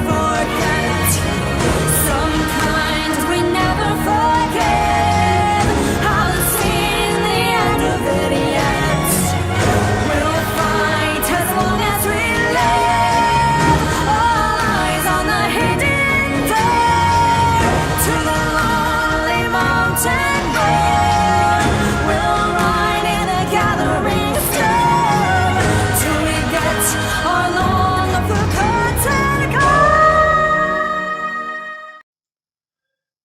forget. Sometimes we never forget. Haven't seen the end of it yet. We'll fight as long as we live. All eyes on the hidden door to the lonely mountain road. We'll ride in a gathering storm till we get our long forgotten goal.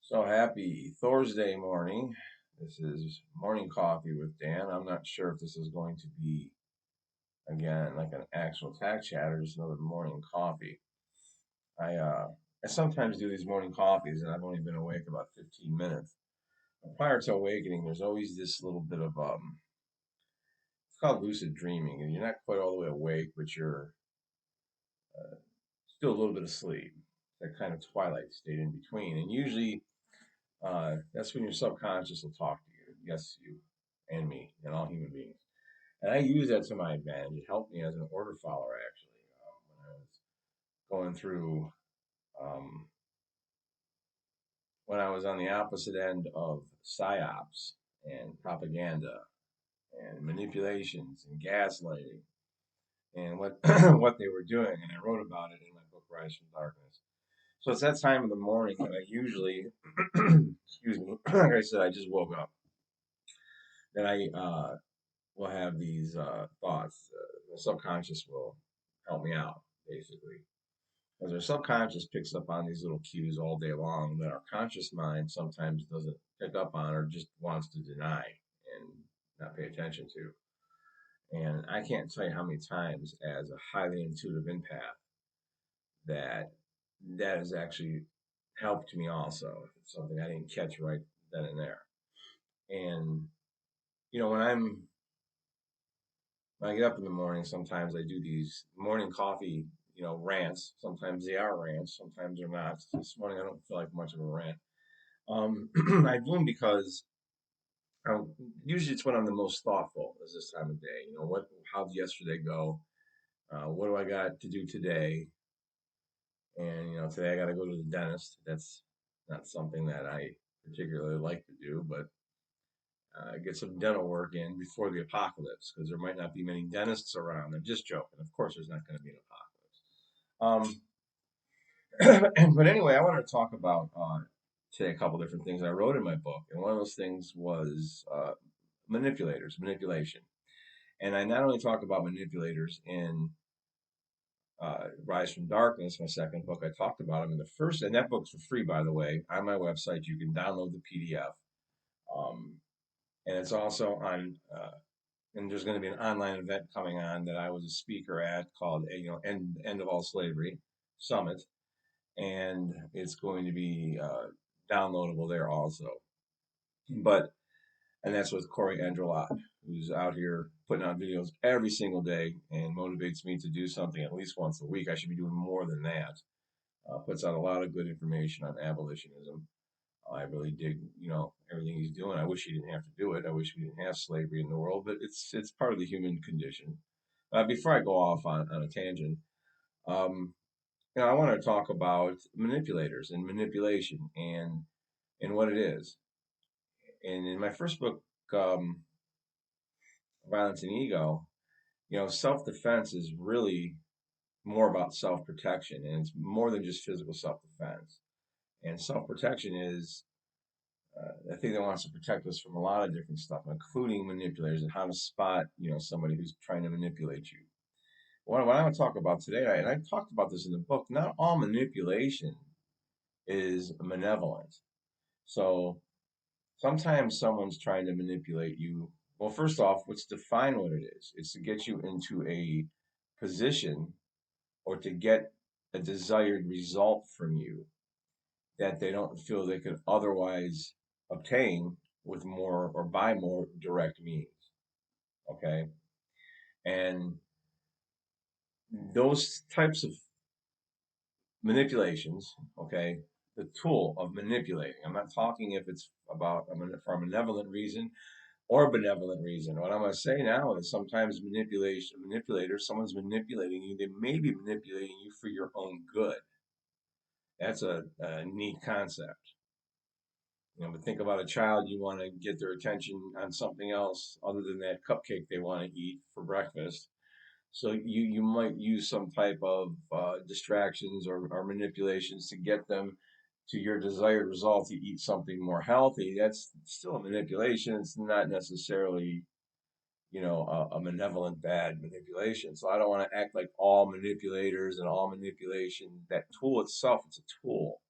So happy Thursday morning. This is Morning Coffee with Dan. I'm not sure if this is going to be, again, like an actual Tac Chat or just another morning coffee. I sometimes do these morning coffees and I've only been awake about 15 minutes. Prior to awakening, there's always this little bit of, it's called lucid dreaming, and you're not quite all the way awake, but you're still a little bit asleep. That kind of twilight state in between. And usually that's when your subconscious will talk to you. Yes, you and me and all human beings. And I use that to my advantage. It helped me as an order follower, actually, when I was going through, when I was on the opposite end of psyops and propaganda and manipulations and gaslighting and what what they were doing. And I wrote about it in my book, Rise from Darkness. So it's that time of the morning that I usually, excuse me, like I said, I just woke up. Then I will have these thoughts. The subconscious will help me out, basically. Because our subconscious picks up on these little cues all day long that our conscious mind sometimes doesn't pick up on or just wants to deny and not pay attention to. And I can't tell you how many times, as a highly intuitive empath, that has actually helped me also. If it's something I didn't catch right then and there. And, you know, when I get up in the morning, sometimes I do these morning coffee, rants. Sometimes they are rants, sometimes they're not. This morning I don't feel like much of a rant. I do them because usually it's when I'm the most thoughtful is this time of day. How'd yesterday go? What do I got to do today? And, today I got to go to the dentist. That's not something that I particularly like to do, but get some dental work in before the apocalypse, because there might not be many dentists around. I'm just joking. Of course, there's not going to be an apocalypse. But anyway, I wanted to talk about today a couple different things I wrote in my book, and one of those things was manipulation. And I not only talk about manipulators in Rise from Darkness, my second book, I talked about them in the first, and that book's for free, by the way, on my website. You can download the PDF. And it's also on, and there's going to be an online event coming on that I was a speaker at called, End of All Slavery Summit. And it's going to be downloadable there also. And that's with Corey Andrelot, who's out here putting out videos every single day and motivates me to do something at least once a week. I should be doing more than that. Puts out a lot of good information on abolitionism. I really dig, everything he's doing. I wish he didn't have to do it. I wish we didn't have slavery in the world, but it's part of the human condition. Before I go off on a tangent, I want to talk about manipulators and manipulation and what it is. And in my first book, Violence and Ego, self-defense is really more about self-protection, and it's more than just physical self-defense. And self-protection is a thing that wants to protect us from a lot of different stuff, including manipulators and how to spot, somebody who's trying to manipulate you. What I want to talk about today, and I talked about this in the book, not all manipulation is malevolent. So sometimes someone's trying to manipulate you. Well, first off, let's define what it is. It's to get you into a position or to get a desired result from you that they don't feel they could otherwise obtain with more or by more direct means. Okay? And those types of manipulations, okay, the tool of manipulating, I'm not talking if it's about for a malevolent reason or a benevolent reason. What I'm going to say now is sometimes manipulators, someone's manipulating you, they may be manipulating you for your own good. That's a neat concept. But think about a child, you want to get their attention on something else other than that cupcake they want to eat for breakfast. So you might use some type of distractions or manipulations to get them to your desired result to eat something more healthy. That's still a manipulation. It's not necessarily, a malevolent bad manipulation. So I don't want to act like all manipulators and all manipulation. That tool itself, it's a tool,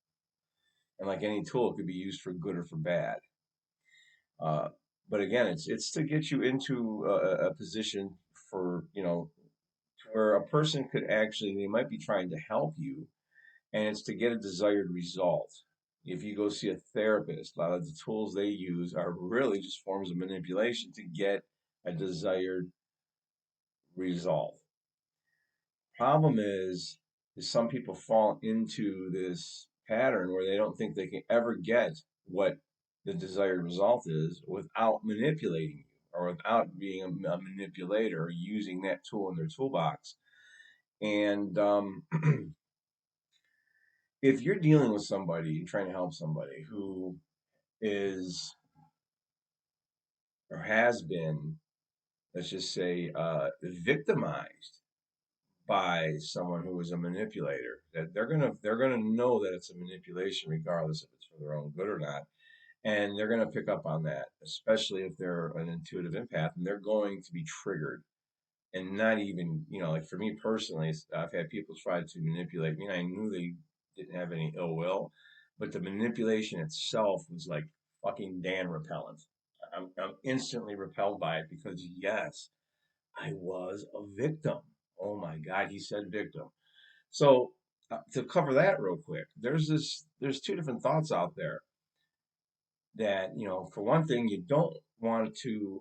and like any tool, it could be used for good or for bad. Uh, but again, it's to get you into a position for where a person could actually, they might be trying to help you, and it's to get a desired result. If you go see a therapist, a lot of the tools they use are really just forms of manipulation to get a desired result. Problem is some people fall into this pattern where they don't think they can ever get what the desired result is without manipulating you or without being a manipulator or using that tool in their toolbox. And if you're dealing with somebody, trying to help somebody who is or has been, let's just say, victimized by someone who is a manipulator, that they're gonna know that it's a manipulation, regardless if it's for their own good or not, and they're gonna pick up on that, especially if they're an intuitive empath, and they're going to be triggered. And not even, like for me personally, I've had people try to manipulate me, and I knew they didn't have any ill will, but the manipulation itself was like fucking Dan repellent. I'm instantly repelled by it because, yes, I was a victim. Oh my God, he said victim. So to cover that real quick, there's two different thoughts out there that, for one thing, you don't want to,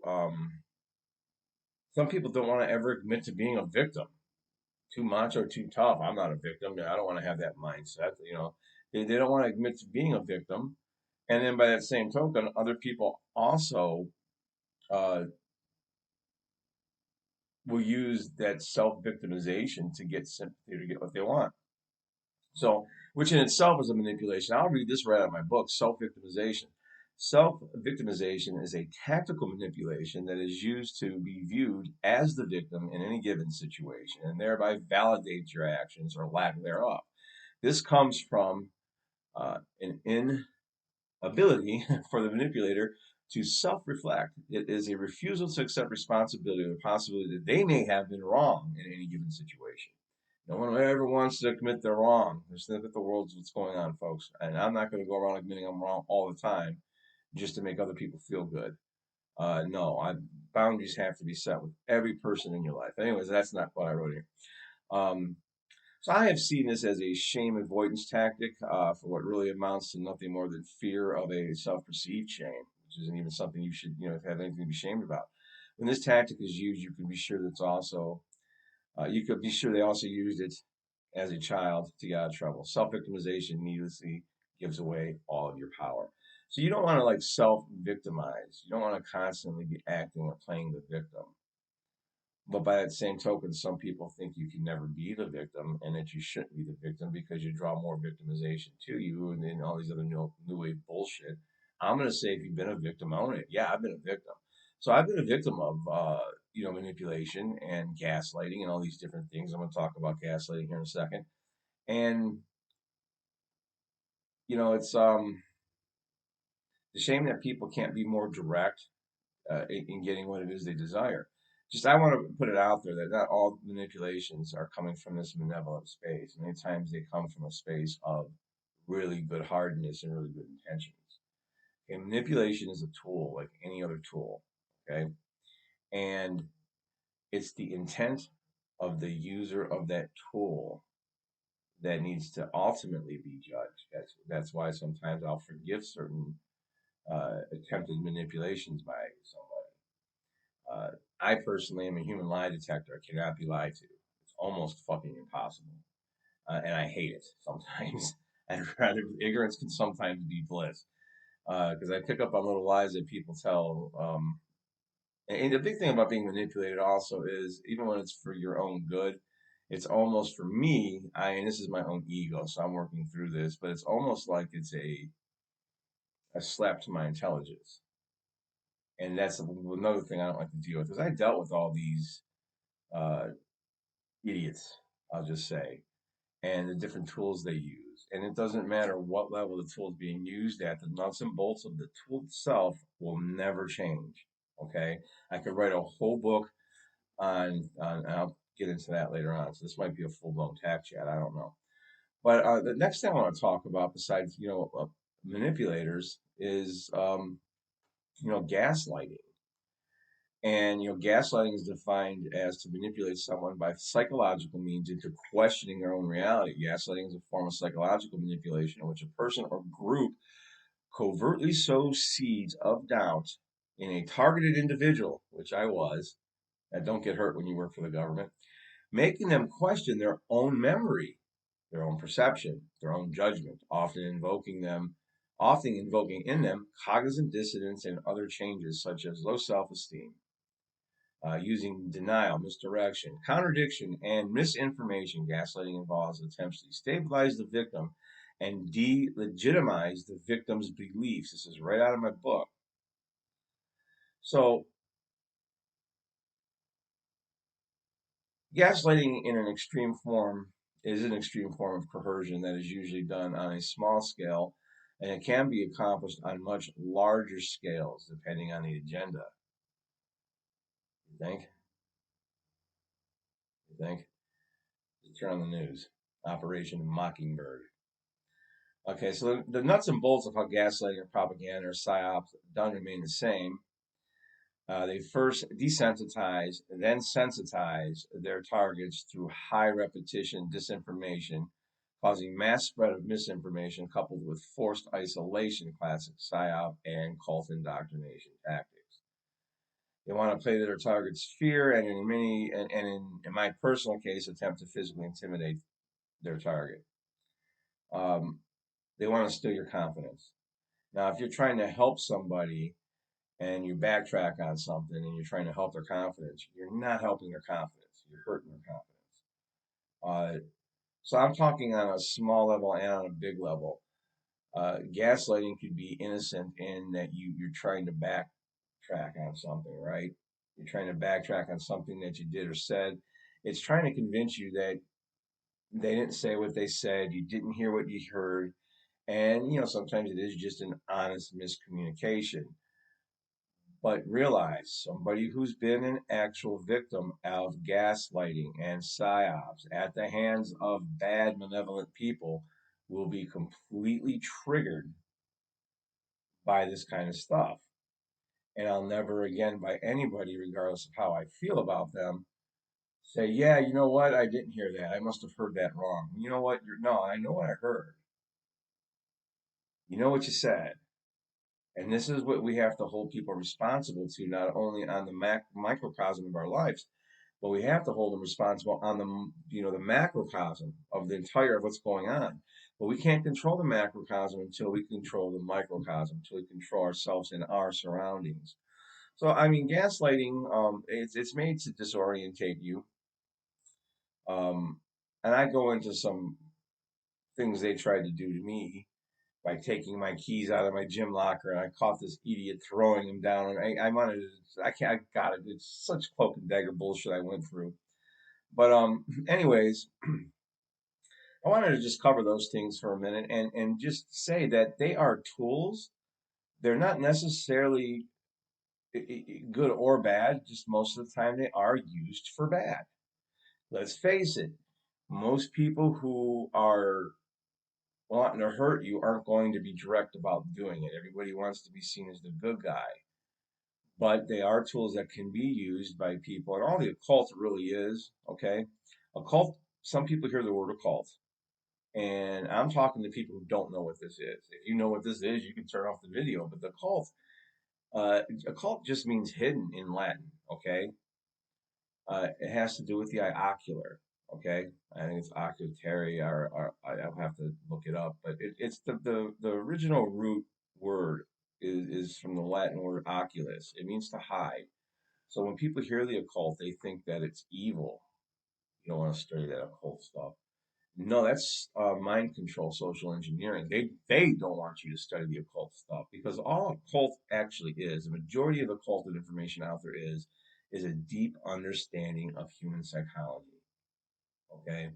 some people don't want to ever admit to being a victim. Too macho, too tough. I'm not a victim. I don't want to have that mindset. They don't want to admit to being a victim. And then by that same token, other people also uh, will use that self-victimization to get sympathy, to get what they want. So, which in itself is a manipulation. I'll read this right out of my book, Self-Victimization. Self-victimization is a tactical manipulation that is used to be viewed as the victim in any given situation and thereby validates your actions or lack thereof. This comes from an inability for the manipulator to self-reflect. It is a refusal to accept responsibility or the possibility that they may have been wrong in any given situation. No one ever wants to admit they're wrong. Just look at the world, what's going on, folks. And I'm not going to go around admitting I'm wrong all the time just to make other people feel good. No, boundaries have to be set with every person in your life. Anyways, that's not what I wrote here. Um, so I have seen this as a shame avoidance tactic for what really amounts to nothing more than fear of a self-perceived shame, which isn't even something you should, have anything to be shamed about. When this tactic is used, you can be sure that's also you could be sure they also used it as a child to get out of trouble. Self-victimization needlessly gives away all of your power. So you don't want to like self-victimize. You don't want to constantly be acting or playing the victim. But by that same token, some people think you can never be the victim and that you shouldn't be the victim because you draw more victimization to you and then all these other new wave bullshit. I'm going to say if you've been a victim, own it. Yeah, I've been a victim. So I've been a victim of, manipulation and gaslighting and all these different things. I'm going to talk about gaslighting here in a second. And, it's a shame that people can't be more direct in getting what it is they desire. Just I want to put it out there that not all manipulations are coming from this malevolent space. Many times they come from a space of really good hardness and really good intentions. Okay, manipulation is a tool like any other tool. Okay, and it's the intent of the user of that tool that needs to ultimately be judged. That's why sometimes I'll forgive certain attempted manipulations by somebody. I personally am a human lie detector. I cannot be lied to. It's almost fucking impossible. And I hate it sometimes. I'd rather, ignorance can sometimes be bliss. Because I pick up on little lies that people tell. And the big thing about being manipulated also is, even when it's for your own good, it's almost for me, and this is my own ego, so I'm working through this, but it's almost like it's a slap to my intelligence. And that's another thing I don't like to deal with, because I dealt with all these uh, idiots, I'll just say, and the different tools they use. And it doesn't matter what level the tool is being used at, the nuts and bolts of the tool itself will never change. Okay? I could write a whole book on and I'll get into that later on. So this might be a full blown tac chat. I don't know. But the next thing I want to talk about, besides manipulators, is gaslighting. And gaslighting is defined as to manipulate someone by psychological means into questioning their own reality. Gaslighting is a form of psychological manipulation in which a person or group covertly sows seeds of doubt in a targeted individual, which I was. And don't get hurt when you work for the government, making them question their own memory, their own perception, their own judgment, often invoking in them cognizant dissonance and other changes such as low self-esteem, using denial, misdirection, contradiction, and misinformation. Gaslighting involves attempts to destabilize the victim and delegitimize the victim's beliefs. This is right out of my book. So, gaslighting in an extreme form is an extreme form of coercion that is usually done on a small scale, and it can be accomplished on much larger scales depending on the agenda. You think? You think? Turn on the news. Operation Mockingbird. Okay, so the nuts and bolts of how gaslighting or propaganda or psyops done remain the same. They first desensitize, then sensitize their targets through high repetition disinformation, causing mass spread of misinformation coupled with forced isolation, classic psyop, and cult indoctrination tactics. They want to play to their target's fear, and in my personal case, attempt to physically intimidate their target. They want to steal your confidence. Now, if you're trying to help somebody and you backtrack on something and you're trying to help their confidence, you're not helping their confidence. You're hurting their confidence. So I'm talking on a small level and on a big level. Gaslighting could be innocent in that you're trying to backtrack on something, right? You're trying to backtrack on something that you did or said. It's trying to convince you that they didn't say what they said, you didn't hear what you heard, and sometimes it is just an honest miscommunication. But realize somebody who's been an actual victim of gaslighting and psyops at the hands of bad, malevolent people will be completely triggered by this kind of stuff. And I'll never again, by anybody, regardless of how I feel about them, say, yeah, you know what? I didn't hear that. I must have heard that wrong. You know what? No, I know what I heard. You know what you said. And this is what we have to hold people responsible to, not only on the microcosm of our lives, but we have to hold them responsible on the macrocosm of the entire of what's going on. But we can't control the macrocosm until we control the microcosm, until we control ourselves and our surroundings. So I mean, gaslighting, it's made to disorientate you. And I go into some things they tried to do to me by taking my keys out of my gym locker, and I caught this idiot throwing them down, and I wanted to, I got it. It's such cloak and dagger bullshit I went through. But anyways, I wanted to just cover those things for a minute and just say that they are tools. They're not necessarily good or bad. Just most of the time they are used for bad. Let's face it. Most people who are wanting to hurt you aren't going to be direct about doing it. Everybody wants to be seen as the good guy. But they are tools that can be used by people. And all the occult really is, okay? Occult, some people hear the word occult. And I'm talking to people who don't know what this is. If you know what this is, you can turn off the video. But the occult just means hidden in Latin, okay? It has to do with the ocular, okay? I think it's ocultari, or I'll have to look it up. But it's the original root word is from the Latin word oculus. It means to hide. So when people hear the occult, they think that it's evil, You don't want to study that occult stuff. No, that's mind control, social engineering. They don't want you to study the occult stuff because all occult actually is, the majority of occulted information out there is a deep understanding of human psychology. Okay,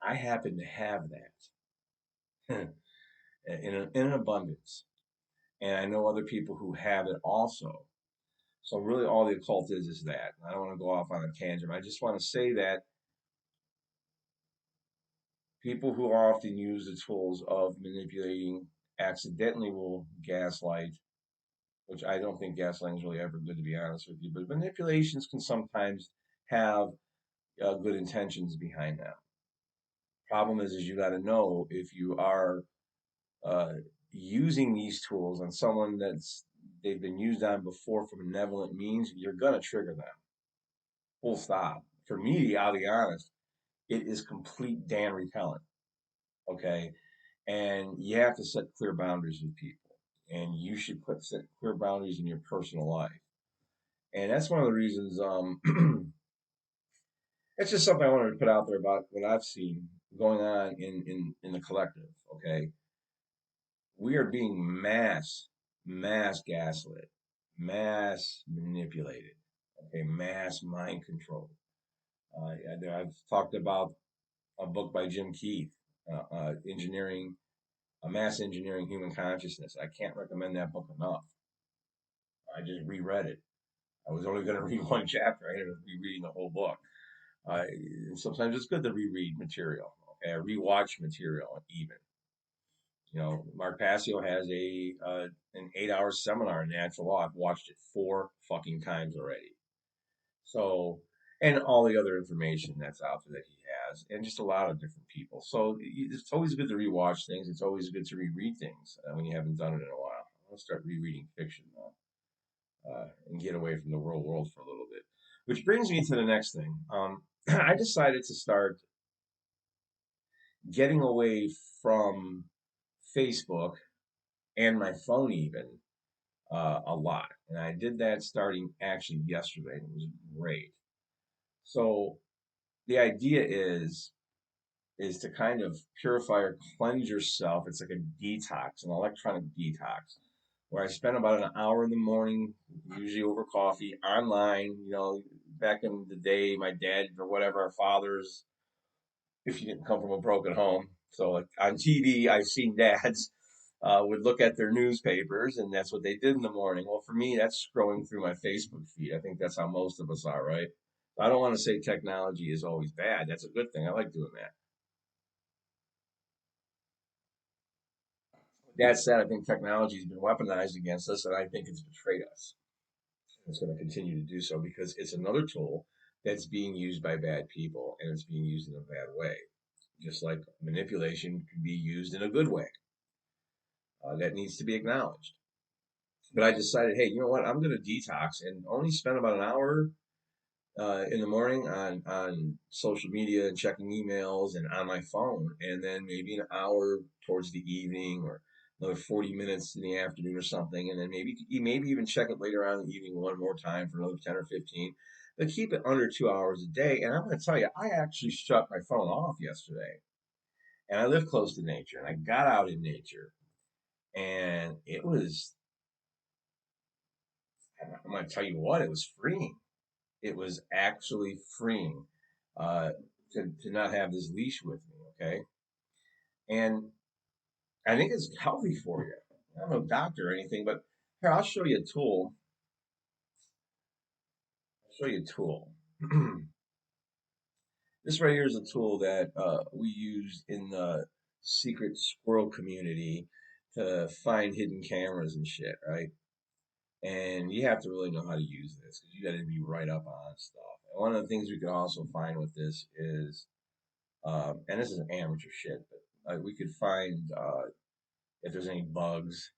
I happen to have that in an abundance, and I know other people who have it also. So really, all the occult is that. I don't want to go off on a tangent. I just want to say that people who often use the tools of manipulating accidentally will gaslight, which I don't think gaslighting is really ever good, to be honest with you. But manipulations can sometimes have good intentions behind them. Problem is you got to know if you are uh, using these tools on someone they've been used on before for benevolent means, you're gonna trigger them. Full stop. For me, I'll be honest, it is complete Dan repellent. Okay, and you have to set clear boundaries with people, and you should set clear boundaries in your personal life. And that's one of the reasons. It's just something I wanted to put out there about what I've seen going on in the collective. Okay, we are being mass gaslit, mass manipulated. Okay, mass mind control. I've talked about a book by Jim Keith, engineering, mass engineering human consciousness. I can't recommend that book enough. I just reread it. I was only going to read one chapter. I ended up rereading the whole book. Sometimes it's good to reread material. Okay, rewatch material even. You know, Mark Passio has an 8 hour seminar in natural law. I've watched it 4 fucking times already. So, and all the other information that's out there that he has, and just a lot of different people. So it's always good to rewatch things. It's always good to reread things when you haven't done it in a while. I'm gonna start rereading fiction now and get away from the real world for a little bit. Which brings me to the next thing. I decided to start getting away from Facebook and my phone even a lot. And I did that starting actually yesterday, and it was great. So the idea is to kind of purify or cleanse yourself. It's like a detox, an electronic detox, where I spend about an hour in the morning, usually over coffee, online. You know, back in the day, my dad or whatever, our fathers, if you didn't come from a broken home. So like on TV, I've seen dads would look at their newspapers, and that's what they did in the morning. Well, for me, that's scrolling through my Facebook feed. I think that's how most of us are, right? I don't want to say technology is always bad. That's a good thing. I like doing that. That said, I think technology has been weaponized against us, and I think it's betrayed us. It's going to continue to do so because it's another tool that's being used by bad people, and it's being used in a bad way. Just like manipulation can be used in a good way. That needs to be acknowledged. But I decided, hey, you know what? I'm going to detox and only spend about an hour in the morning on social media and checking emails and on my phone, and then maybe an hour towards the evening or another 40 minutes in the afternoon or something, and then maybe even check it later on in the evening one more time for another 10 or 15. But keep it under 2 hours a day. And I'm going to tell you, I actually shut my phone off yesterday, and I live close to nature, and I got out in nature, and it was. I'm going to tell you what, it was freeing. It was actually freeing uh, to not have this leash with me, okay? And I think it's healthy for you. I'm no doctor or anything, but here, I'll show you a tool. I'll show you a tool. This right here is a tool that we use in the secret squirrel community to find hidden cameras and shit, right? And you have to really know how to use this because you got to be right up on stuff. And one of the things we can also find with this is and this is amateur shit, but we could find if there's any bugs,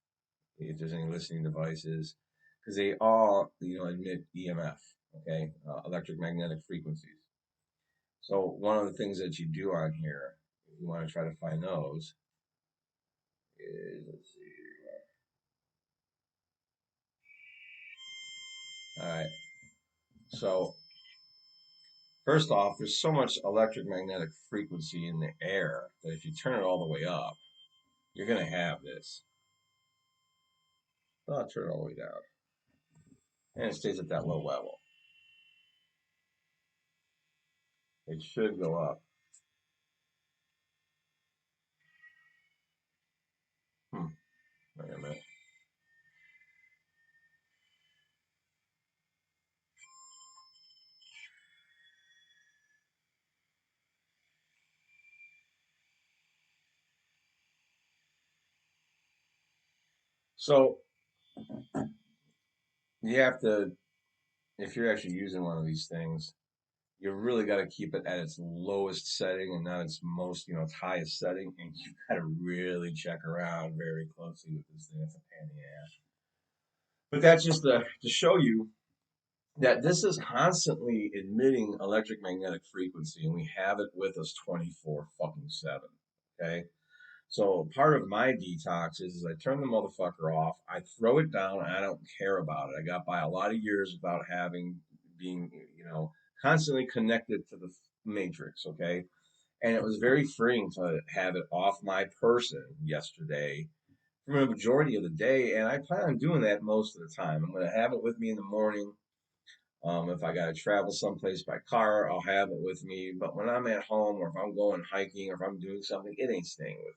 if there's any listening devices, because they all, emit EMF, okay, electromagnetic frequencies. So one of the things that you do on here, if you want to try to find those, is let's see here. All right. So First off, there's so much electromagnetic frequency in the air that if you turn it all the way up, you're going to have this. So I'll turn it all the way down. And it stays at that low level. It should go up. Wait a minute. So you have to, if you're actually using one of these things, you really got to keep it at its lowest setting and not its most, its highest setting. And you got to really check around very closely with this thing. It's a pain in the ass. But that's just to show you that this is constantly emitting electromagnetic frequency, and we have it with us 24 fucking 7. Okay. So part of my detox is I turn the motherfucker off. I throw it down. I don't care about it. I got by a lot of years without being, constantly connected to the matrix. Okay. And it was very freeing to have it off my person yesterday for the majority of the day. And I plan on doing that most of the time. I'm going to have it with me in the morning. If I got to travel someplace by car, I'll have it with me. But when I'm at home or if I'm going hiking or if I'm doing something, it ain't staying with me.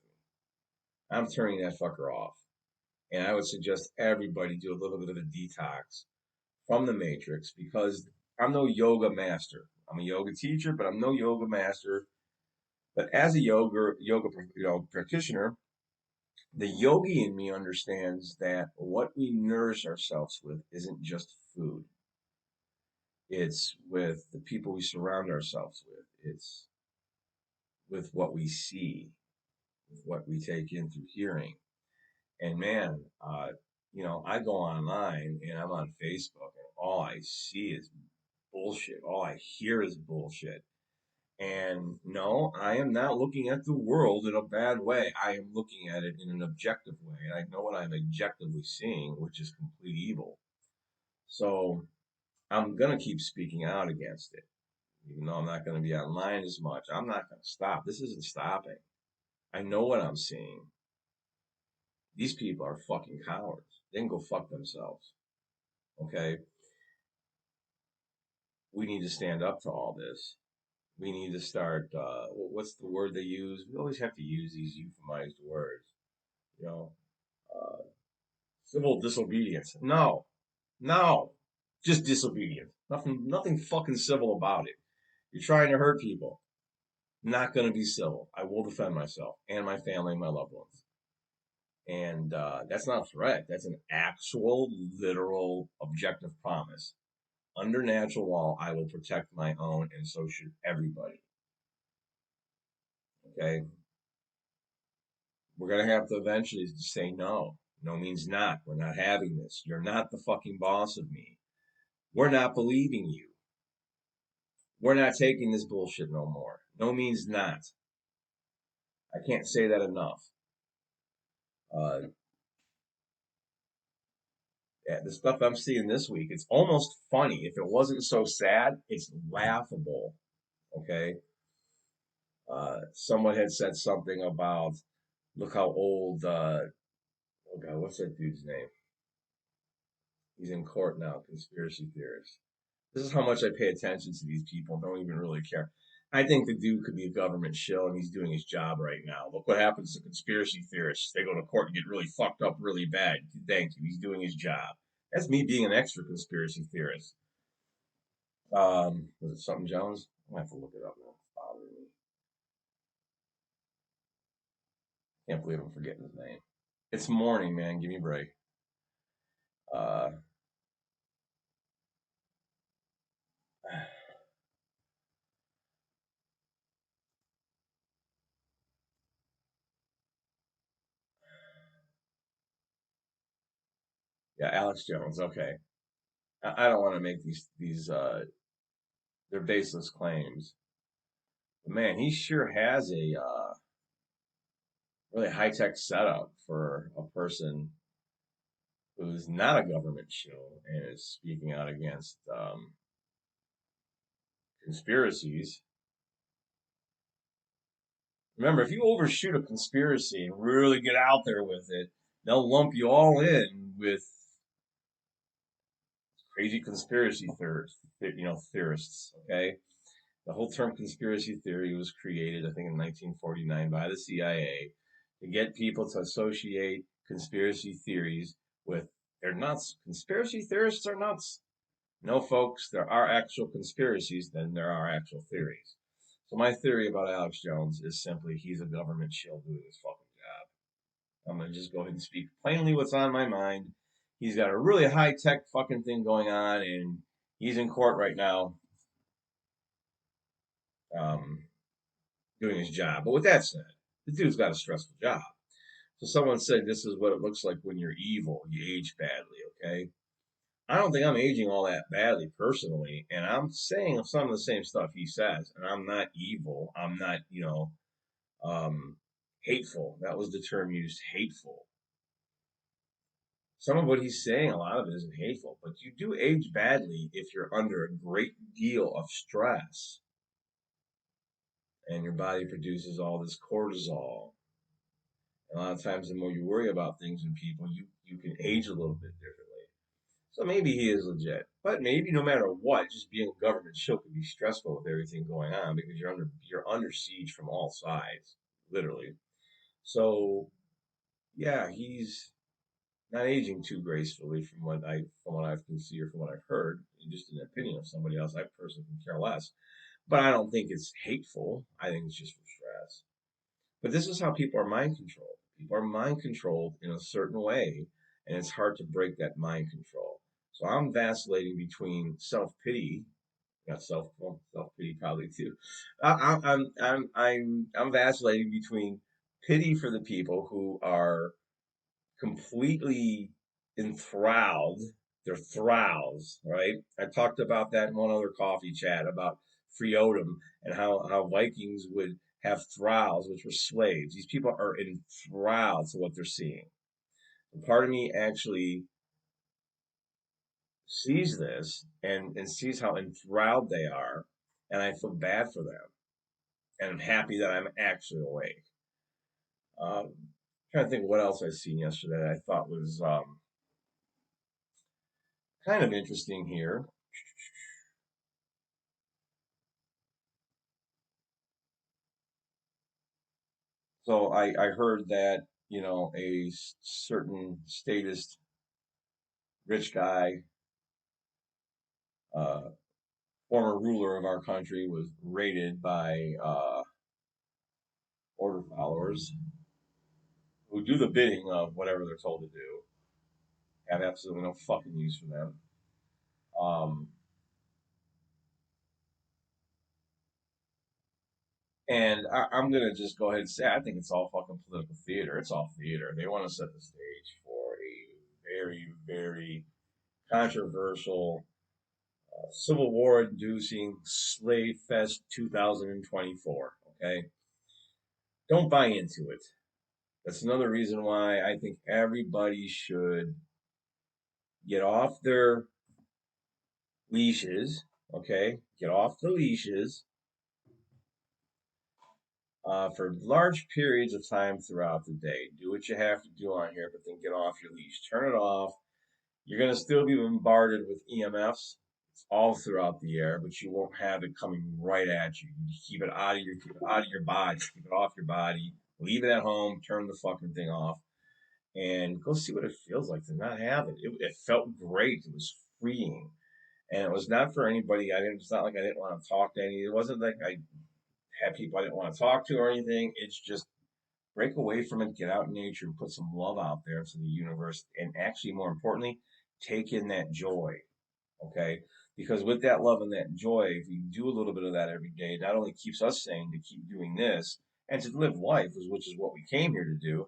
I'm turning that fucker off. And I would suggest everybody do a little bit of a detox from the matrix because I'm no yoga master. I'm a yoga teacher, but I'm no yoga master. But as a yoga practitioner, the yogi in me understands that what we nourish ourselves with isn't just food. It's with the people we surround ourselves with. It's with what we see, with what we take in through hearing. And man, I go online and I'm on Facebook and all I see is bullshit. All I hear is bullshit. And no, I am not looking at the world in a bad way. I am looking at it in an objective way. And I know what I'm objectively seeing, which is complete evil. So I'm going to keep speaking out against it. Even though I'm not going to be online as much, I'm not going to stop. This isn't stopping. I know what I'm seeing. These people are fucking cowards. They can go fuck themselves. Okay? We need to stand up to all this. We need to start, what's the word they use? We always have to use these euphemized words. You know, uh, civil disobedience. No. Just disobedience. Nothing fucking civil about it. You're trying to hurt people. Not going to be civil. I will defend myself and my family and my loved ones. And that's not a threat. That's an actual, literal, objective promise. Under natural law, I will protect my own, and so should everybody. Okay? We're going to have to eventually say no. No means not. We're not having this. You're not the fucking boss of me. We're not believing you. We're not taking this bullshit no more. No means not. I can't say that enough. The stuff I'm seeing this week, it's almost funny. If it wasn't so sad, it's laughable. Okay? Someone had said something about, look how old, oh God, what's that dude's name? He's in court now, conspiracy theorist. This is how much I pay attention to these people, don't even really care. I think the dude could be a government shill and he's doing his job right now. Look what happens to conspiracy theorists. They go to court and get really fucked up really bad. Thank you. He's doing his job. That's me being an extra conspiracy theorist. Was it something Jones? I have to look it up now. It's bothering me. Can't believe I'm forgetting his name. It's morning, man. Give me a break. Uh, yeah, Alex Jones. Okay. I don't want to make these they're baseless claims. But man, he sure has a really high tech setup for a person who's not a government shill and is speaking out against conspiracies. Remember, if you overshoot a conspiracy and really get out there with it, they'll lump you all in with crazy conspiracy theorists. Okay, the whole term conspiracy theory was created, I think, in 1949 by the CIA to get people to associate conspiracy theories with they're nuts. Conspiracy theorists are nuts. No, folks, there are actual conspiracies, then there are actual theories. So my theory about Alex Jones is simply he's a government shill doing his fucking job. I'm going to just go ahead and speak plainly what's on my mind. He's got a really high-tech fucking thing going on, and he's in court right now um, doing his job. But with that said, the dude's got a stressful job. So someone said this is what it looks like when you're evil. You age badly, okay? I don't think I'm aging all that badly personally, and I'm saying some of the same stuff he says, and I'm not evil. I'm not, hateful. That was the term used, hateful. Some of what he's saying, a lot of it isn't hateful, but you do age badly if you're under a great deal of stress and your body produces all this cortisol. And a lot of times, the more you worry about things and people, you can age a little bit differently. So maybe he is legit, but maybe no matter what, just being a government show can be stressful with everything going on because you're under siege from all sides, literally. So yeah, he's not aging too gracefully from what I can see or from what I've heard. Just an opinion of somebody else, I personally can care less. But I don't think it's hateful. I think it's just for stress. But this is how people are mind controlled. People are mind controlled in a certain way, and it's hard to break that mind control. So I'm vacillating between self pity, not self pity probably too. I'm vacillating between pity for the people who are completely enthralled. They're thralls, right? I talked about that in one other coffee chat about freodom and how Vikings would have thralls, which were slaves. These people are enthralled to what they're seeing. And part of me actually sees this and sees how enthralled they are, and I feel bad for them. And I'm happy that I'm actually awake. Trying to think what else I seen yesterday that I thought was kind of interesting here. So I heard that, a certain statist rich guy, uh, former ruler of our country, was raided by order followers who do the bidding of whatever they're told to do, have absolutely no fucking use for them. Um, and I'm going to just go ahead and say, I think it's all fucking political theater. It's all theater. They want to set the stage for a very, very controversial Civil War inducing Slave Fest 2024. Okay? Don't buy into it. That's another reason why I think everybody should get off their leashes. Okay? Get off the leashes for large periods of time throughout the day. Do what you have to do on here, but then get off your leash. Turn it off. You're going to still be bombarded with EMFs. It's all throughout the air, but you won't have it coming right at you. You keep it out of your body. Keep it off your body. Leave it at home. Turn the fucking thing off, and go see what it feels like to not have it. It felt great. It was freeing, and it was not for anybody. It's not like I didn't want to talk to any. It wasn't like I had people I didn't want to talk to or anything. It's just break away from it, get out in nature, and put some love out there into the universe, and actually, more importantly, take in that joy. Okay, because with that love and that joy, if we do a little bit of that every day, it not only keeps us sane to keep doing this and to live life, which is what we came here to do,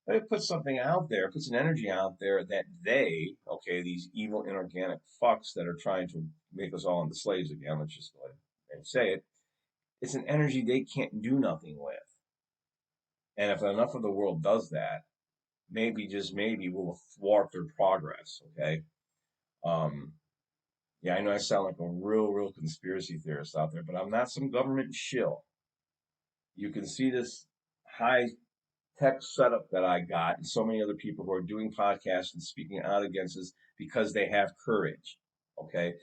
but it puts something out there, puts an energy out there that these evil inorganic fucks that are trying to make us all into slaves again, let's just go ahead and say it, it's an energy they can't do nothing with. And if enough of the world does that, maybe, just maybe, we'll thwart their progress, okay? Um, Yeah, I know I sound like a real conspiracy theorist out there, but I'm not some government shill. You can see this high tech setup that I got and so many other people who are doing podcasts and speaking out against this because they have courage. Okay.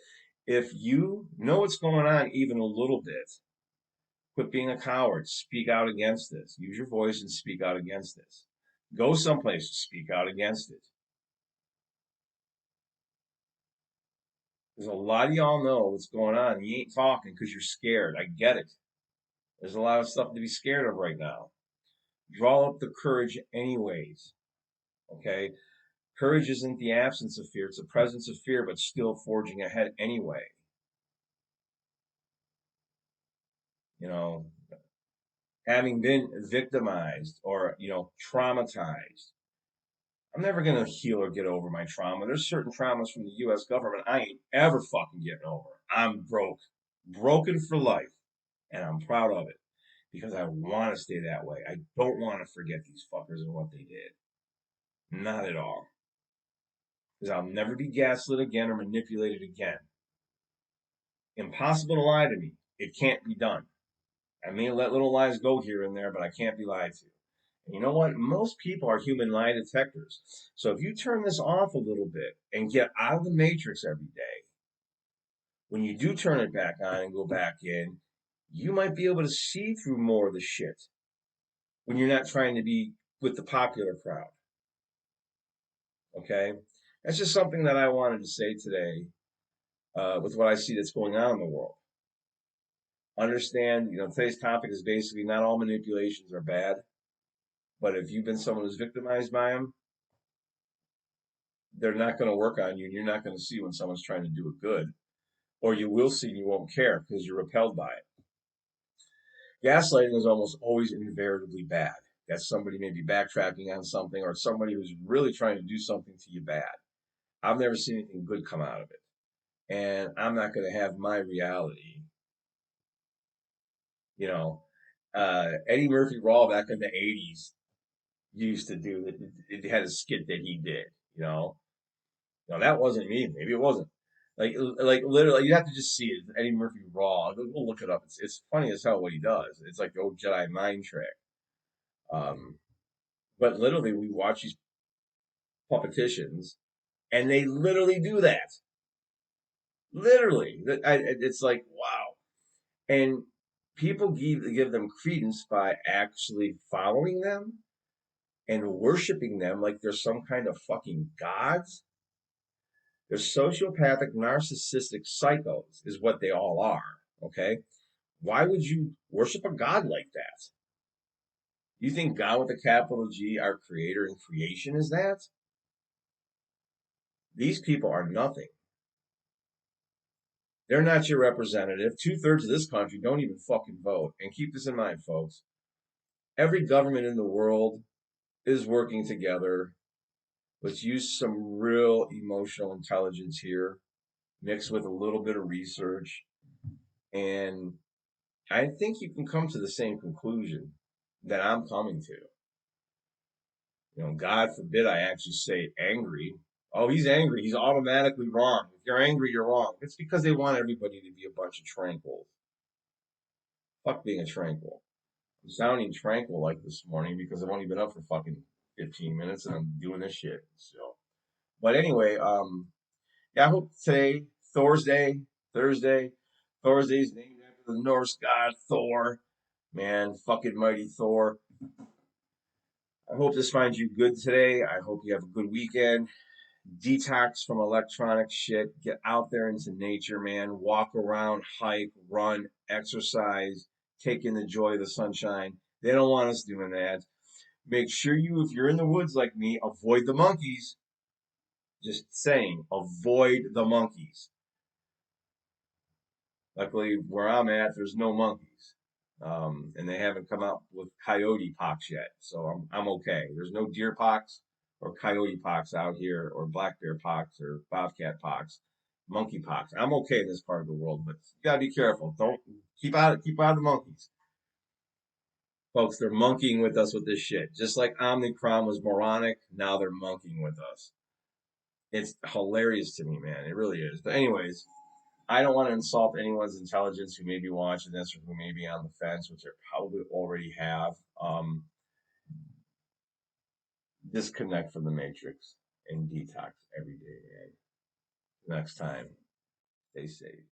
If you know what's going on even a little bit, quit being a coward. Speak out against this. Use your voice and speak out against this. Go someplace to speak out against it. Because a lot of y'all know what's going on. And you ain't talking because you're scared. I get it. There's a lot of stuff to be scared of right now. Draw up the courage anyways. Okay? Courage isn't the absence of fear, it's the presence of fear, but still forging ahead anyway. You know, having been victimized or, traumatized, I'm never going to heal or get over my trauma. There's certain traumas from the US government I ain't ever fucking getting over. I'm broken for life, and I'm proud of it because I want to stay that way. I don't want to forget these fuckers and what they did. Not at all. Because I'll never be gaslit again or manipulated again. Impossible to lie to me. It can't be done. I may let little lies go here and there, but I can't be lied to. And you know what? Most people are human lie detectors. So if you turn this off a little bit and get out of the matrix every day, when you do turn it back on and go back in, you might be able to see through more of the shit when you're not trying to be with the popular crowd. Okay? That's just something that I wanted to say today with what I see that's going on in the world. Understand, today's topic is basically not all manipulations are bad, but if you've been someone who's victimized by them, they're not going to work on you, and you're not going to see when someone's trying to do it good, or you will see and you won't care because you're repelled by it. Gaslighting is almost always invariably bad. That's somebody maybe backtracking on something, or somebody who's really trying to do something to you bad. I've never seen anything good come out of it, and I'm not going to have my reality. Eddie Murphy Raw back in the '80s used to do it. It had a skit that he did. No, that wasn't me. Maybe it wasn't. Like literally, you have to just see it. Eddie Murphy Raw. Go look it up. It's funny as hell what he does. It's like the old Jedi mind trick. Um, but literally, we watch these puppeticians, and they literally do that. Literally, it's like wow. And people give them credence by actually following them and worshiping them like they're some kind of fucking gods. They're sociopathic, narcissistic psychos, is what they all are. Okay? Why would you worship a God like that? You think God with a capital G, our creator and creation, is that? These people are nothing. They're not your representative. 2/3 of this country don't even fucking vote. And keep this in mind, folks. Every government in the world is working together. Let's use some real emotional intelligence here, mixed with a little bit of research. And I think you can come to the same conclusion that I'm coming to. God forbid I actually say angry. Oh, he's angry. He's automatically wrong. If you're angry, you're wrong. It's because they want everybody to be a bunch of tranquils. Fuck being a tranquil. I'm sounding tranquil like this morning because I've only been up for fucking 15 minutes and I'm doing this shit. So, but anyway, yeah, I hope today, Thursday's named after the Norse god Thor. Man, fucking mighty Thor. I hope this finds you good today. I hope you have a good weekend. Detox from electronic shit. Get out there into nature, man. Walk around, hike, run, exercise, take in the joy of the sunshine. They don't want us doing that. Make sure if you're in the woods like me, avoid the monkeys. Just saying, avoid the monkeys. Luckily, where I'm at, there's no monkeys. And they haven't come out with coyote pox yet. So I'm okay. There's no deer pox or coyote pox out here, or black bear pox or bobcat pox, monkey pox. I'm okay in this part of the world, but you gotta be careful. Don't keep out of the monkeys. Folks, they're monkeying with us with this shit. Just like Omicron was moronic, now they're monkeying with us. It's hilarious to me, man. It really is. But anyways, I don't want to insult anyone's intelligence who may be watching this or who may be on the fence, which they probably already have. Disconnect from the matrix and detox every day. Man. Next time, stay safe.